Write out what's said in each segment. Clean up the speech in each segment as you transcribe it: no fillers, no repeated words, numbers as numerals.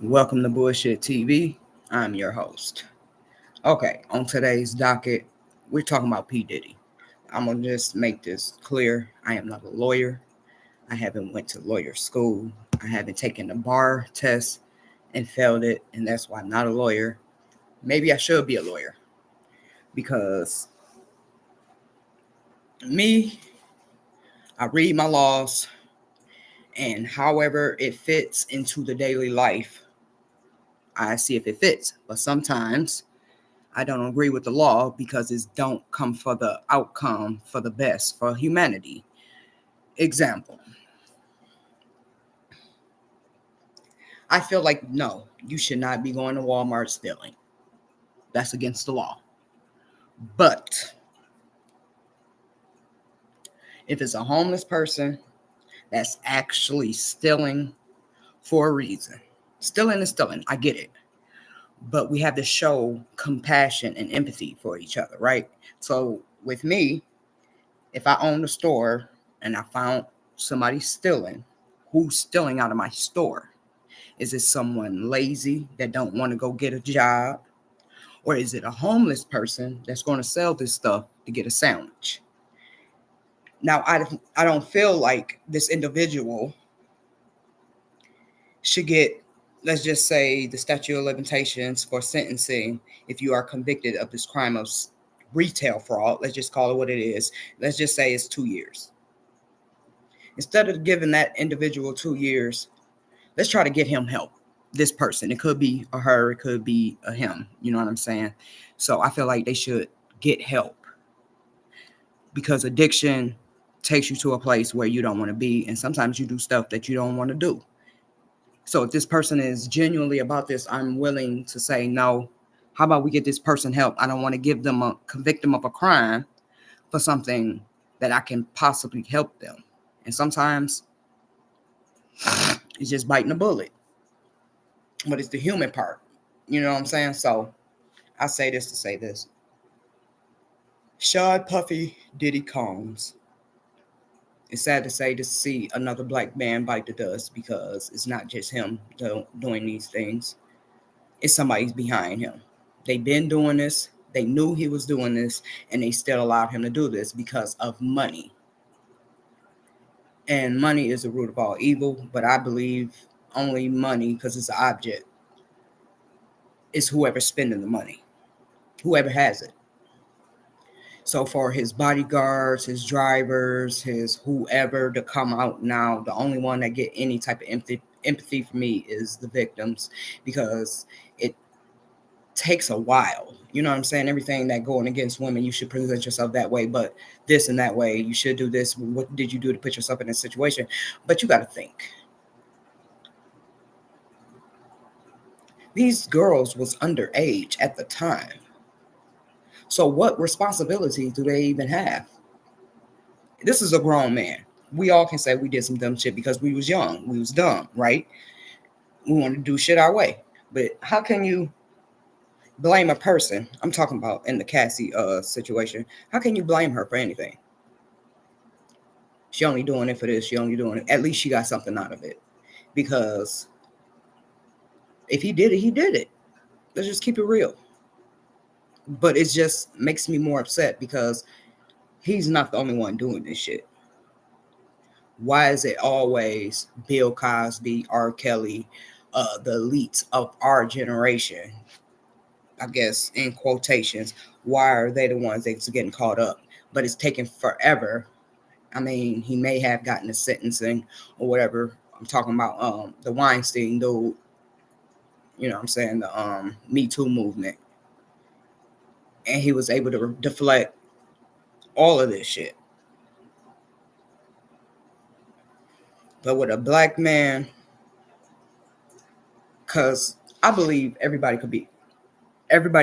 Welcome to Bullshit TV. I'm your host. Okay, on today's docket, we're talking about P. Diddy. I'm gonna just make this clear. I am not a lawyer. I haven't went to lawyer school. I haven't taken the bar test and failed it, and that's why I'm not a lawyer. Maybe I should be a lawyer because me, I read my laws, and however it fits into the daily life, I see if it fits. But sometimes I don't agree with the law because it don't come for the outcome for the best for humanity. Example, I feel like no, you should not be going to Walmart stealing. That's against the law. But if it's a homeless person that's actually stealing for a reason, stealing is stealing. I get it. But we have to show compassion and empathy for each other, right? So with me, if I own a store and I found somebody stealing, who's stealing out of my store? Is it someone lazy that don't want to go get a job? Or is it a homeless person that's going to sell this stuff to get a sandwich? Now, I don't feel like this individual should get, let's just say, the statute of limitations for sentencing if you are convicted of this crime of retail fraud. Let's just call it what it is. Let's just say it's 2 years. Instead of giving that individual 2 years, let's try to get him help. This person, it could be a her, it could be a him. You know what I'm saying? So I feel like they should get help because addiction takes you to a place where you don't want to be, and sometimes you do stuff that you don't want to do. So if this person is genuinely about this, I'm willing to say no. How about we get this person help? I don't want to convict them of a crime for something that I can possibly help them. And sometimes it's just biting a bullet, but it's the human part. You know what I'm saying? So I say this to say this. Shad Puffy Diddy Combs. It's sad to see another black man bite the dust because it's not just him doing these things. It's somebody's behind him. They've been doing this. They knew he was doing this, and they still allowed him to do this because of money. And money is the root of all evil, but I believe only money, because it's an object, is whoever's spending the money, whoever has it. So for his bodyguards, his drivers, his whoever to come out now, the only one that get any type of empathy for me is the victims, because it takes a while. You know what I'm saying? Everything that going against women, you should present yourself that way, but this and that way, you should do this. What did you do to put yourself in this situation? But you got to think. These girls was underage at the time. So what responsibilities do they even have? This is a grown man. We all can say we did some dumb shit because we was young. We was dumb, right? We wanted to do shit our way. But how can you blame a person? I'm talking about in the Cassie situation. How can you blame her for anything? She only doing it for this. She only doing it. At least she got something out of it. Because if he did it, he did it. Let's just keep it real. But it just makes me more upset because he's not the only one doing this shit. Why is it always Bill Cosby, R. Kelly, the elites of our generation, I guess, in quotations, why are they the ones that's getting caught up? But it's taking forever. I mean, he may have gotten a sentencing or whatever. I'm talking about the Weinstein dude, you know what I'm saying, the Me Too movement. And he was able to deflect all of this shit. But with a black man, because I believe everybody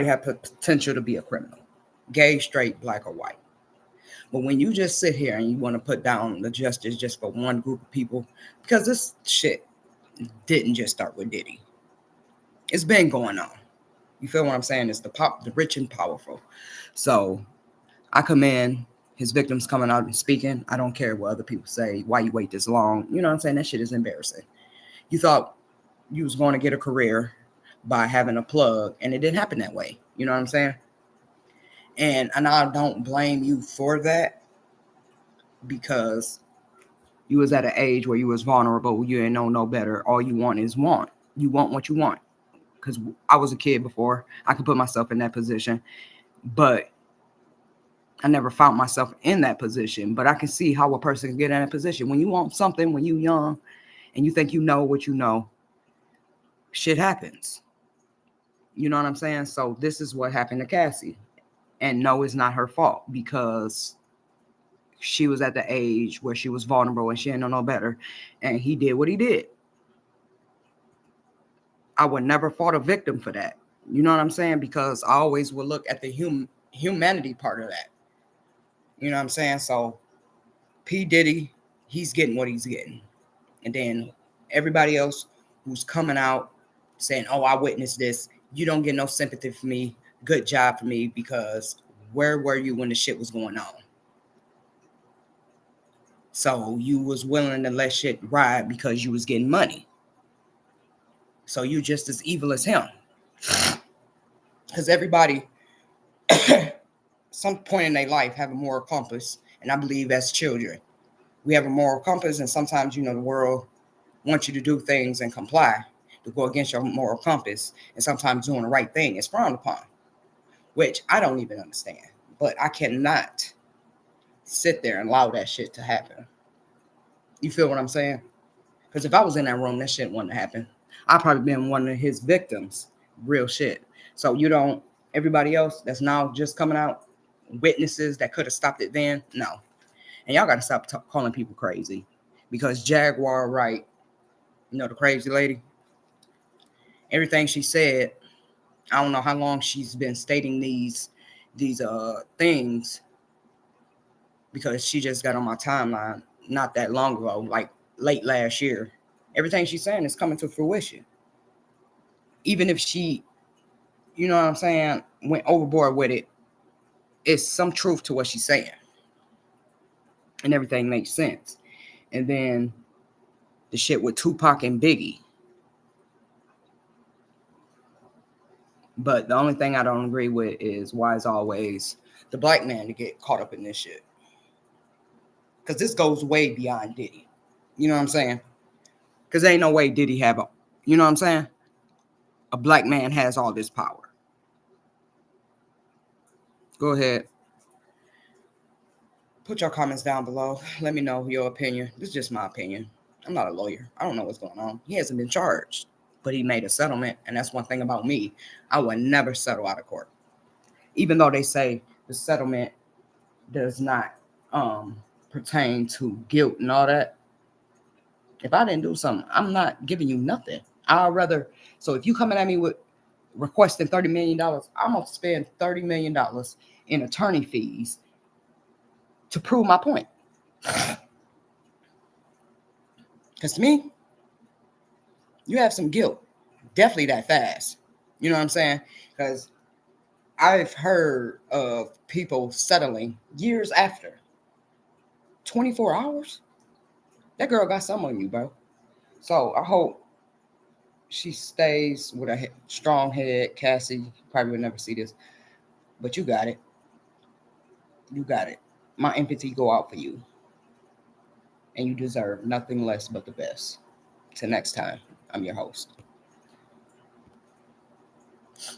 have potential to be a criminal, gay, straight, black, or white. But when you just sit here and you want to put down the justice just for one group of people, because this shit didn't just start with Diddy. It's been going on. You feel what I'm saying? It's the rich and powerful. So I commend his victims coming out and speaking. I don't care what other people say. Why you wait this long? You know what I'm saying? That shit is embarrassing. You thought you was going to get a career by having a plug, and it didn't happen that way. You know what I'm saying? And I don't blame you for that, because you was at an age where you was vulnerable. You didn't know no better. All you want is want. You want what you want. Because I was a kid before. I could put myself in that position. But I never found myself in that position. But I can see how a person can get in that position. When you want something, when you're young, and you think you know what you know, shit happens. You know what I'm saying? So this is what happened to Cassie. And no, it's not her fault, because she was at the age where she was vulnerable and she didn't know no better. And he did what he did. I would never fault a victim for that. You know what I'm saying? Because I always would look at the humanity part of that. You know what I'm saying? So P. Diddy, he's getting what he's getting. And then everybody else who's coming out saying, oh, I witnessed this, you don't get no sympathy for me. Good job for me, because where were you when the shit was going on? So you was willing to let shit ride because you was getting money. So you just as evil as him. Because everybody, some point in their life, have a moral compass. And I believe as children, we have a moral compass. And sometimes, the world wants you to do things and comply, to go against your moral compass. And sometimes doing the right thing is frowned upon, which I don't even understand. But I cannot sit there and allow that shit to happen. You feel what I'm saying? Because if I was in that room, that shit wouldn't happen. I'd probably been one of his victims. Real shit. So everybody else that's now just coming out, witnesses that could have stopped it then, no. And y'all got to stop calling people crazy. Because Jaguar Wright, the crazy lady, everything she said, I don't know how long she's been stating these things, because she just got on my timeline not that long ago, like late last year. Everything she's saying is coming to fruition. Even if she, you know what I'm saying, went overboard with it, it's some truth to what she's saying. And everything makes sense. And then the shit with Tupac and Biggie. But the only thing I don't agree with is why it's always the black man to get caught up in this shit. Because this goes way beyond Diddy. You know what I'm saying? Because there ain't no way Diddy have you know what I'm saying? A black man has all this power. Go ahead. Put your comments down below. Let me know your opinion. This is just my opinion. I'm not a lawyer. I don't know what's going on. He hasn't been charged, but he made a settlement. And that's one thing about me. I would never settle out of court. Even though they say the settlement does not pertain to guilt and all that. If I didn't do something, I'm not giving you nothing. I'd rather. So if you coming at me with requesting $30 million, I'm going to spend $30 million in attorney fees to prove my point. Because to me, you have some guilt. Definitely that fast. You know what I'm saying? Because I've heard of people settling years after. 24 hours? That girl got something on you, bro. So I hope she stays with a strong head. Cassie probably would never see this. But you got it. You got it. My empathy go out for you. And you deserve nothing less but the best. Till next time, I'm your host.